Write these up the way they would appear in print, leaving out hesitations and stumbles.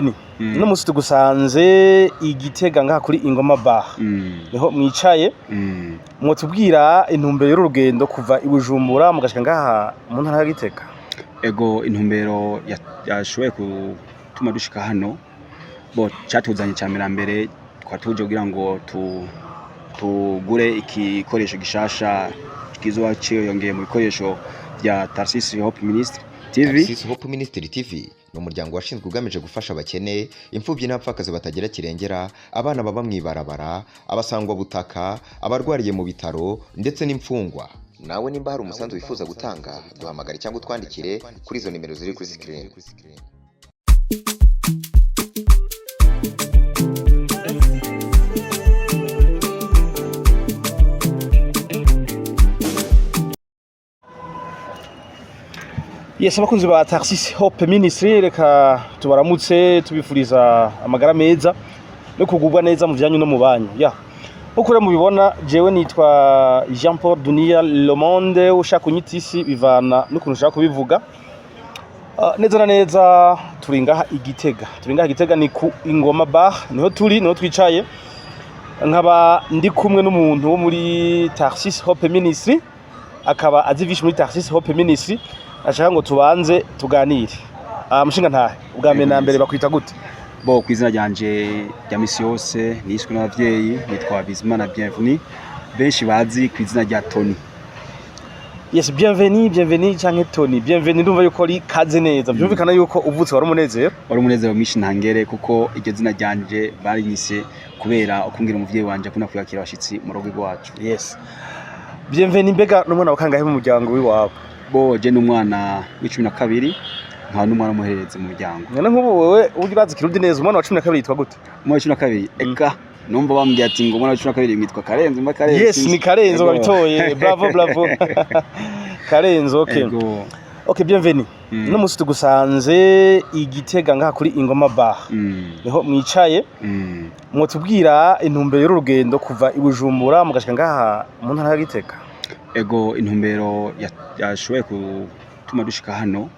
no musi tugusanze igitega ngaha kuri Ingoma Bar niho mwicaye mwotubwira intumbero y'urugendo kuva i Bujumbura mugashika ngaha mu ntara ya Gitega. Ego intumbero yashoboye gutuma dushika hano bo cyatuzanye cyambere twatuje kugira ngo tugure ikikoresho gishasha kizoba cyiyongeye mu bikoresho bya Tarsis Hope Ministry TV. Tarsis Hope Ministry TV ni umuryango washinzwe ugamije gufasha abakene, imfubyi n'abapfakazi batagera kirengera, abana baba mwibarabara, abasangwa butaka, abarwariye mu bitaro ndetse n'imfungwa. Nawe nimba hari umusanzu wifuza gutanga, duhamagare cyangwa twandikire kuri izo nimero ziri kuri screen. Yes, abakunzi ba Tarsis Hope Ministry, reka tubaramutse tubifuriza amagara meza no kugubwa neza mu byanyu no mu banyu. Ukure mubibona jewe nitwa Jean Paul Dunia Le Monde, ushaka kunyitisi bivana n'ukuntu ushaka kubivuga. Neza na neza turingaha Igitega ni ku Ingoma Bar, niho twicaye. Nkaba ndi kumwe n'umuntu wo muri Tarsis Hope Ministry, akaba azivisha muri Tarsis Hope Ministry. Ashaka ngo tubanze tuganire. Mushinga ntahe ubwa mbere na mbere bakwita gute? Bo kwizina ryanje rya misi yose niswe n'abavyeyi nitwa Bizimana Bienvenue, benshi bazi kwizina rya Tony. Yes, bienvenue canke Tony. Bienvenue ndumva yuko ari kaze neza. Byumvikana yuko uvutse wari umunezero mwishi ntangere kuko iryo zina ryanje barinyise kubera ukungira umuvyeyi wanje akunda kuyakira abashitsi mu rugo rwacu. Yes. Bienvenue mbega n'umwana wakangahe mu muryango wiwabo? Bo je n'umwana w'12 nka n'umwana muhereze mu muryango. None nk'ubu wewe urazi Kirundi neza, umwana wa 12 yitwa gute? Umwana wa 12 eka numva bambwiye ati ngo umwana wa 12 mwitwa Karenzo. Yes, ni Karenzo wabitoye. Bravo. Karenzo, okay. Okay, bienvenue. No musi tugusanze igitega ngaha kuri Ingoma Bar niho mwicaye mwotubwira intumbero y'urugendo kuva i Bujumbura mugashika ngaha mu ntara ya Gitega. Ego intumbero yashoboye gutuma dushika hano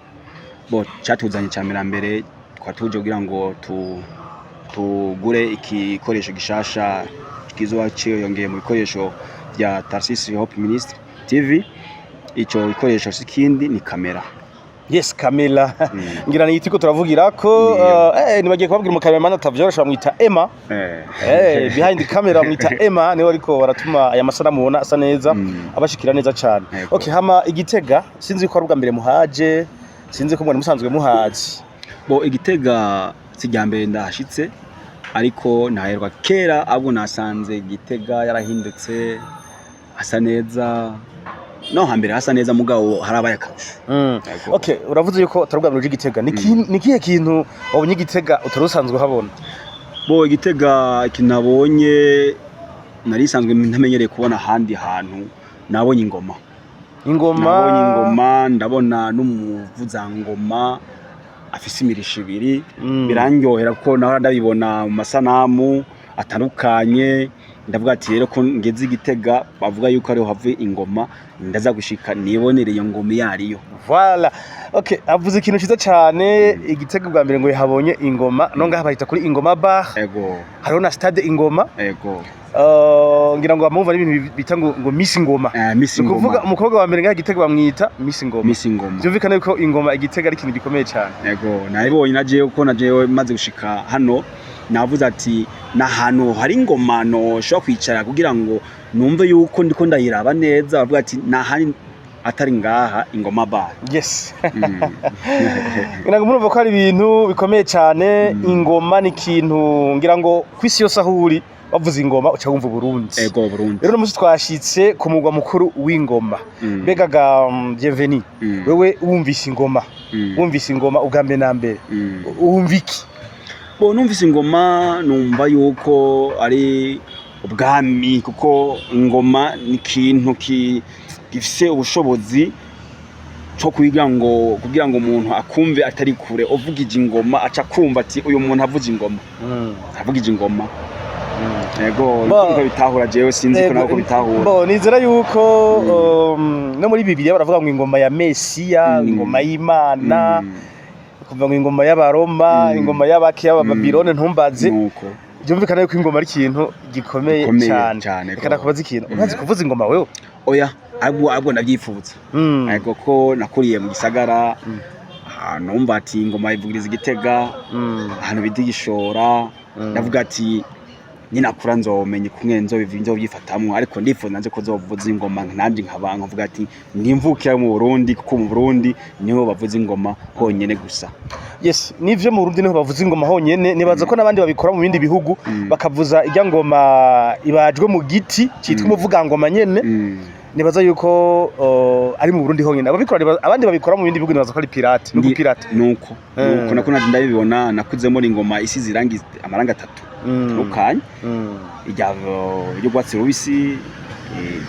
bo cyatuzanye cyambere twatuje kugira ngo tugure ikikoresho gishasha kizoba cyiyongeye mu bikoresho bya Tarsis Hope Ministry TV. Ico gikoresho sikindi ni kamera. Yes, kamera. Ngira ni itiko turavugira ko nibagiye kubabwira mu kamera atavyorosha mwita Emma. Behind the camera mwita Emma niwe ariko baratuma aya masana mubona asa neza abashikira neza cyane. Okay, hama Igitega sinzi ko ari ubwa mbere muhaje, sinzi ko mwari musanzwe muhaje. Bo Igitega sijyambere ndahashitse ariko naherwa kera abo nasanze Igitega yarahindutse asa neza. No hambere hasa neza mugabo harabaye akarusho. Okay, uravuze yuko tarubwa muri Igitega. Nikihe kintu wabonye Igitega utarusanzwe habona? Bo Igitega kinabonye nari sanzwe ntamenyereye kubona handi hantu. Nabonye ingoma. Nabonye ingoma, ndabona n'umuvuza ngoma afise imirisho ibiri. Birangyohera ko naho ndabibona mu masanamu atandukanye. Ndavuga ati rero ko ngeze Igitega bavuga yuko ariho have ingoma ndaza gushika nibonere iyo ngoma yariyo. Voilà. Okay, avuze ikintu ciza cyane. Igitega bwa mbere ngo yahabonye ingoma no ngaha bahita kuri Ingoma Bar. Ego. Hariho na stade Ingoma. Ego. Ngira ngo bamumva n'ibintu bita ngo Miss Ingoma. Miss Ingoma. Kuvuga umukobwa wa mbere ngaha Igitega bamwita Miss Ingoma. Miss Ingoma. Byumvikana yuko ingoma Igitega ari ikintu gikomeye cyane. Ego. Nabibonye naje uko naje maze gushika hano. Navuze ati na hano hari ingoma no shobora kwicara kugira ngo numve yuko ndiko ndayiraba neza. Bavuga ati na hani atari ngaha Ingoma Bar. Yes. Ngira ngo murumva ko ari ibintu bikomeye cyane. Ingoma ni ikintu ngira ngo kwisi yose ahuri bavuze ingoma uca wumva Burundi. Ego Burundi. Rero musi twashitse ku mugwa mukuru w'ingoma. Begaga Bienvenue. Wewe wumvise ingoma ubwa mbere na mbere. Wumviki? Bo numvise ingoma numva yuko ari ubwami kuko ingoma ni ikintu gifise ubushobozi cyo kugira ngo umuntu akumve atari kure uvugije ingoma aca kumva ati uyu muntu avuze ingoma. Avugije ingoma. Ego nko bitahura jewe sinzi ko nako bitahura. Bo nizera yuko no muri Bibiliya baravuga ngo ingoma ya Mesiya, ingoma y'Imana. kuva ngo ingoma y'abaroma ingoma y'abaki y'abababilone ntumbaze nuko byumvikana yuko ingoma ari ikintu gikomeye cyane reka nakubaza ikintu umaze kuvuza ingoma wewe oya ahubwo ndabyifuza ariko ko nakuriye mu gisagara numva ati ingoma ivugiriza Igitega ahantu bita Igishora ndavuga ati ninakura nzomenya kumwe nzobyifatamwe ariko ndifuza nanje ko zovuza ingoma nanje nkabanga mvuga ati ndimvukira mu Burundi kuko mu Burundi niho bavuza ingoma honyene gusa. Yes, nivyo mu Burundi niho bavuza ingoma honyene nibaza ko nabandi babikora mu bindi bihugu bakavuza ijya ngoma ibajwe mu giti cyitwa umuvuga ngoma nyene nibaza yuko ari mu Burundi honyene ababikora abandi babikora mu bindi bihugu nibaza ko ari pirate no pirate nuko nako ndabibona nakuzemo ingoma isi zirangiza amaranga 3 rukanye y'urwatsi rubisi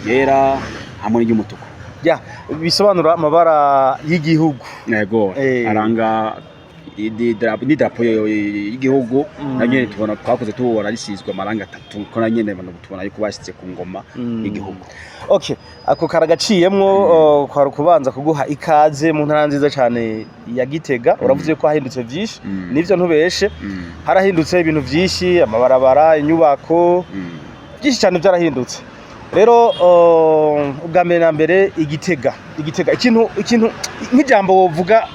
yera hamwe n'umutuku bisobanura amabara y'igihugu yego aranga idarapo y'igihugu nanyene tubona twakoze tubora risizwe amaranga 3 ko nanyene bano tubona yuko bashitse ku ngoma y'igihugu. Okay, ako karagaciyemwo kwa rukubanza kuguha ikaze mu ntara nziza cyane ya Gitega uravuze ko hahindutse byinshi nivyo ntubeshe harahindutse ibintu byinshi amabarabara inyubako byinshi cyane byarahindutse rero ubwa mbere na mbere Igitega ikintu nk'ijambo wovuga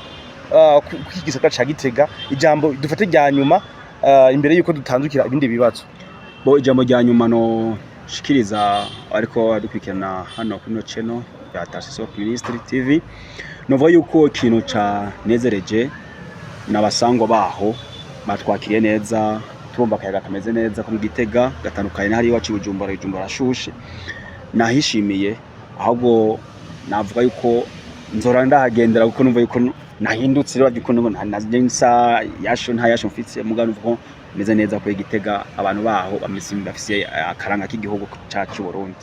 kwigisaka ca Gitega ijambo dufate rya nyuma imbere yuko dutandukira ibindi bibazo ijambo rya nyuma no shikiriza ariko dukwikirana hano kuno channel ya Tarcisse Hope Ministry TV novuga yuko ikintu ca nezereje n'abasangwa baho batwakiriye neza turumva akayaga kameze neza ko mu Gitega gatandukanye hari iwacu Bujumbura ashushe nahishimiye ahubwo navuga yuko nzora ndahagendera kuko numva yuko nahindutse rero yuko nsa yasho nta yasho mfitse mugano uvuga meze neza ko Igitega abantu baho bafise akaranga k'igihugu cyacu Burundi.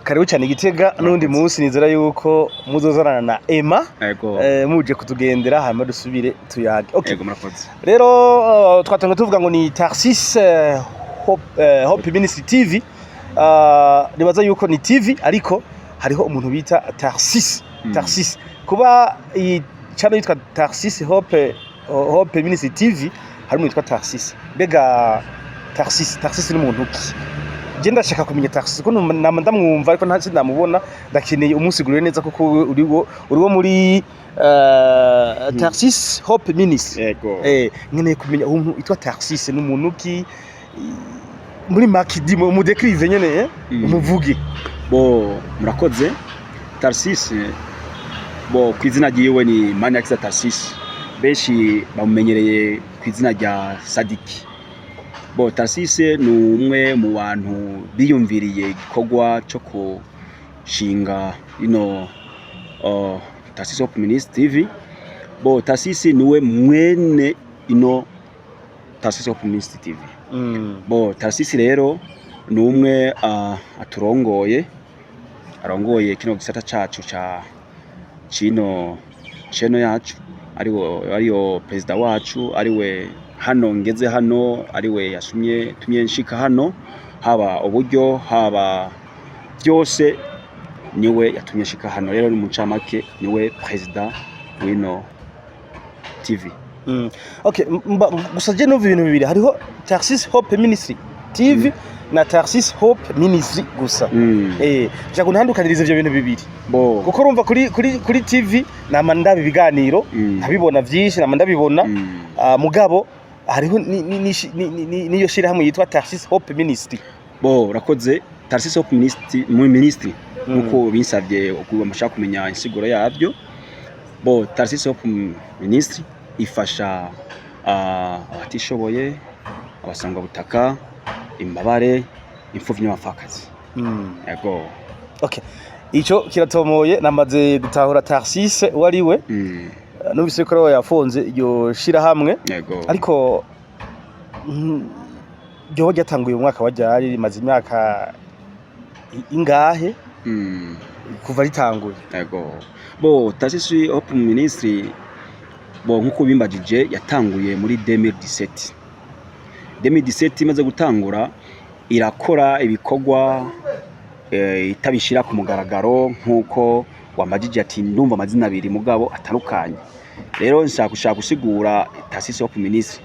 Karibu cyane Igitega n'undi munsi nizera yuko muzozarana na Emma muje kutugendera hama dusubire tuyage. Okay, murakoze. Rero twatanga tuvuga ngo ni Tarcisse Hope Ministry TV nibaza yuko ni TV ariko hariho umuntu bita Tarcisse kuba iyi channel yitwa Tarcisse Hope Ministry TV hari umuntu yitwa Tarcisse mbega Tarcisse ni umuntu ki je ndashaka kumenya Tarcisse ko ndamwumva ariko nta ndamubona ndakeneye umusigurire neza kuko uriwo muri Tarcisse Hope Ministry nkeneye kumenya umuntu yitwa Tarcisse ni umuntu ki muri makidi mu décrive nyene umuvugi murakoze Tarcisse kwizina giyewe ni Maniax Tarcisse benshi bamumenyereye kwizina rya Sadiki Tarcisse ni umwe mu bantu biyumviriye igikorwa cyo kushinga Tarcisse Hope Ministry TV Tarcisse niwe mwene Tarcisse Hope Ministry TV Tarcisse rero ni umwe arongoye kino gisata cacu ca chino yacu ariyo perezida wacu ariwe hano ngeze hano ariwe yasumye tumye nshika hano haba uburyo haba byose niwe yatumye nshika hano rero mu ncamake niwe perezida wino TV. Okay, gusa je no ibintu bibiri hariho Tarcisse Hope Ministry TV na Tarcisse Hope Ministry gusa cyangwa ntandukaniriza ivyo bintu bibiri kuko urumva kuri TV nama ndabi biganiro ntabibona byinshi nama ndabibona mugabo hariho niyo shira hamwe yitwa Tarcisse Hope Ministry urakoze Tarcisse Hope Ministry nuko binsabye amashaka kumenya insiguro yabyo Tarcisse Hope Ministry ifasha abatishoboye abasangwa butaka imbabare imfuvyi n'abapfakazi yego. Okay, ico kiratomoye namaze gutahura Tarcisse wariwe numvise ko rero yafonze iyo shira hamwe ariko ryo ryatanguye mu mwaka wajyari rimaze imyaka ingahe kuva ritanguye yego Tarcisse Hope Ministry nkuko bimbajije yatanguye muri 2017 imaze gutangura irakora ibikorwa itabishira ku mugaragaro nkuko wambajije ati ndumva amazina abiri mugabo atandukanye rero nshaka gusigura Tarsisi Hope Ministry.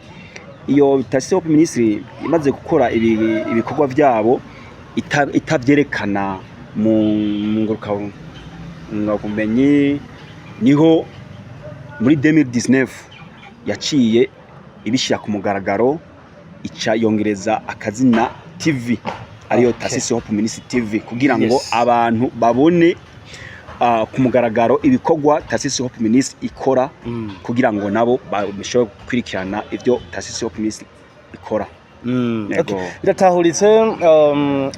Iyo Tarsisi Hope Ministry imaze gukora ibikorwa byabo itavyerekana mu ngarukabumenyi, niho muri 2019 yaciye ibishyira ku mugaragaro ica yongereza akazina TV ariyo Tarsisi Hope Ministry TV kugira ngo abantu babone ku mugaragaro ibikorwa Tarsisi Hope Ministry ikora kugira ngo nabo bashobore kwirikirana ivyo Tarsisi Hope Ministry ikora. Biratahuritse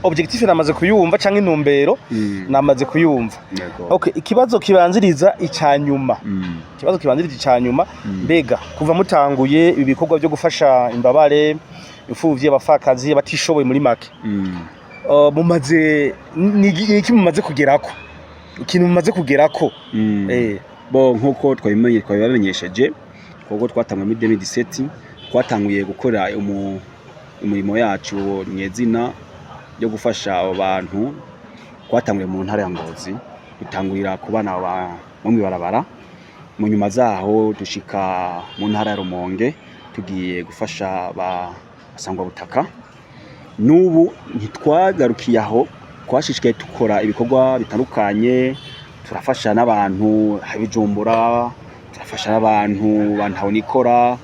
objectif namaze kuyumva canke intumbero namaze kuyumva. Okay, ikibazo kibanziriza icanyuma. Ikibazo kibanziriza icanyuma mbega kuva mutanguye ibikorwa byo gufasha imbabare, imfuvyi, abafakazi, abatishoboye muri make. Mumaze iki mumaze kugerako? Ikintu mumaze kugerako? Bo nkuko twabamenyesheje kuko twatangwa muri 2017 twatanguye gukora umurimo yacu nyezina yo gufasha abantu. Twatanguye mu ntara ya Ngozi dutangurira ku bana bo mwibarabara, mu nyuma zaho dushika mu ntara ya Rumonge tugiye gufasha basangwa butaka. Nubu ntitwagarukiye aho, twashishikaye dukora ibikorwa bitandukanye, turafasha n'abantu Bijumbura, turafasha n'abantu bantaho nikora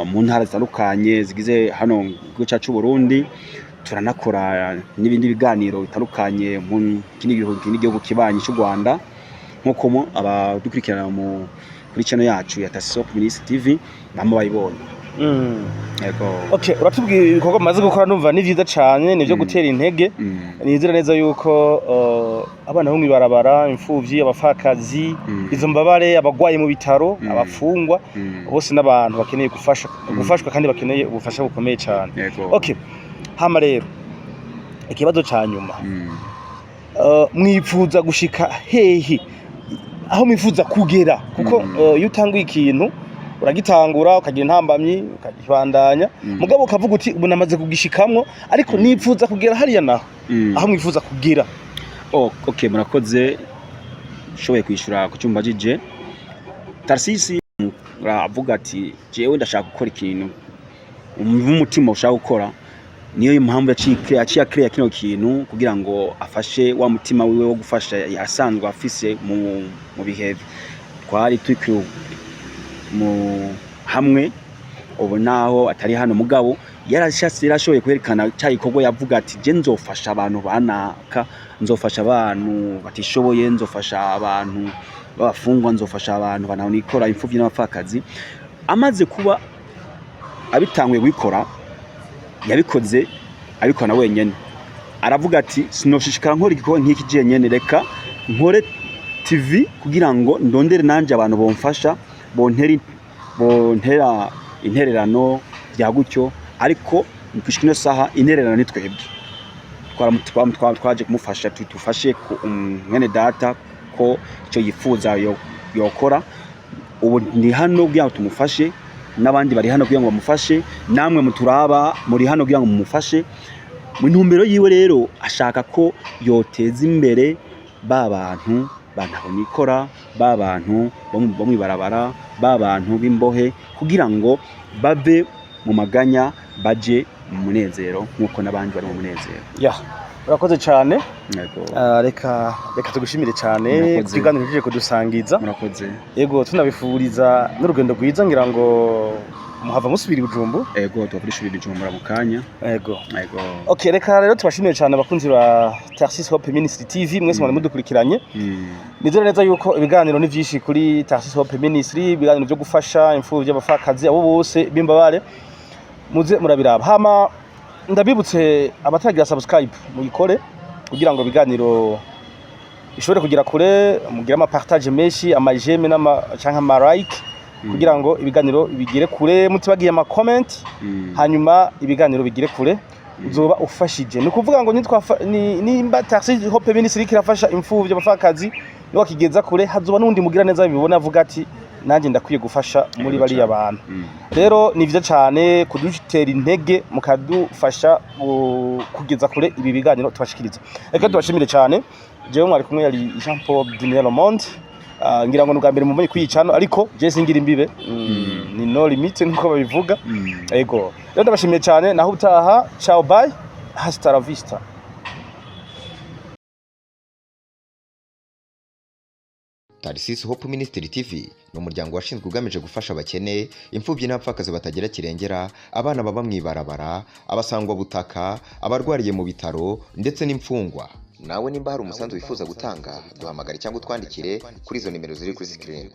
mu ntara zitandukanye zigize hano mu cyacu Burundi. Turanakora n'ibindi biganiro bitandukanye mu gihugu kibanyi cy'u Rwanda, nkuko abadukurikirana kuri channel yacu ya Tarsisi Hope Ministry TV bamwe bayibonye. Okay, uratubwiye ibikorwa maze gukora numva ni vyiza cyane, nivyo gutera intege. Nizera neza yuko abana bo mwibarabara, imfuvyi, abafakazi, izo mbabare, abagwaye mu bitaro, abafungwa, bose n'abantu bakeneye gufashwa kandi bakeneye ubufasha bukomeye cyane. Okay, hama rero ikibazo cyanyuma, mwifuza gushika hehe, aho mwifuza kugera? Kuko iyo utanguye ikintu uragitangura ukagira intambamyi ukagibandanya, mugabo ukavuga uti ubu namaze kugishikamwo, ariko nifuza kugera hariya naho. Aho mwifuza kugira? Okay, murakoze. Shoboye kwishura ku cyumba jije. Tarsisi uravuga ati jewe ndashaka gukora ikintu umutima ushaka gukora, niyo impamvu yaciye akreya kino kintu kugira ngo afashe wa mutima wiwe wo gufasha yasanzwe afise mu bihe twari twikiru mu hamwe. Ubu naho atari hano, mugabo yarashoboye kwerekana cyayikorwa, yavuga ati je nzofasha abantu banaka, nzofasha abantu batishoboye, nzofasha abantu babafungwa, nzofasha abantu banaho nikora, imfuvyi n'abapfakazi. Amaze kuba abitanguye gukora, yabikoze abikora wenyene, aravuga ati sinoshishikara nkora igikorwa nk'iki jenyene, reka nkore TV kugira ngo ndondere nanje abantu bomfasha, bontera intererano bya gutyo. Ariko mukishikino saha intererano ni twebwe twaje kumufasha, tufashe mwene data ko icyo yifuza yokora. Ubu ndi hano kugira ngo tumufashe, n'abandi bari hano kugira ngo bamufashe, namwe muturaba muri hano kugira ngo mumufashe. Mu ntumbero yiwe rero ashaka ko yoteza imbere bantu bantaho nikora, bantu bo mwibarabara, bantu b'imbohe, kugira ngo bave mu maganya baje mu munezero nkuko nabandi bari mu munezero. Urakoze cyane. Reka tugushimire cyane kuganira kije kudusangiza. Murakoze. Yego, tunabifuriza n'urugendo rwiza, ngira ngo muhava musubira Bujumbu. Yego, twakurishira Bujumbura mu kanya. Yego. Okay, reka rero tubashimire cyane abakunzi ba Tarsisi Hope Ministry TV, mwese mwari mudukurikiranye. Nizera neza yuko ibiganiro ni byinshi kuri Tarsisi Hope Ministry, ibiganiro byo gufasha imfuvyi, abafakazi, abo bose b'imbabare, muze murabiraba. Hama ndabibutse abatagira subscribe muyikore kugira ngo ibiganiro ishobore kugira kure, mugira ama partage menshi, ama j'aime canke ama like, kugira ngo ibiganiro bigire kure, mutibagiye ama comment, hanyuma ibiganiro bigire kure, uzoba ufashije. Ni kuvuga ngo nimba Tarsisi Hope Ministry kirafasha imfuvyi, abafakazi, no kigeza kure, hazoba n'undi mugira neza bibona avuga ati nanjye ndakwiye gufasha muri bariya bantu. Rero ni vyiza cyane kudutera intege, mukadufasha kugeza kure ibi biganiro tubashikiriza. Reka tubashimire cyane. Jewe mwari kumwe yari Jean Paul Daniel Monde, ngira ngo n'ubwa mbere mu kwicano ariko je singira imbibe ni no limit nkuko babivuga yego rero ndabashimiye cyane naho utaha ciao bye hasta la vista. Tarsis Hope Ministry TV ni umuryango washinzwe ugamije gufasha abakene, imfubyi n'abapfakazi batagira kirengera, abana baba mwibarabara, abasangwa butaka, abarwariye mu bitaro ndetse n'imfungwa. Nawe nimba hari umusanzu wifuza gutanga duhamagare cyangwa utwandikire kuri izo nimero ziri kuri screen.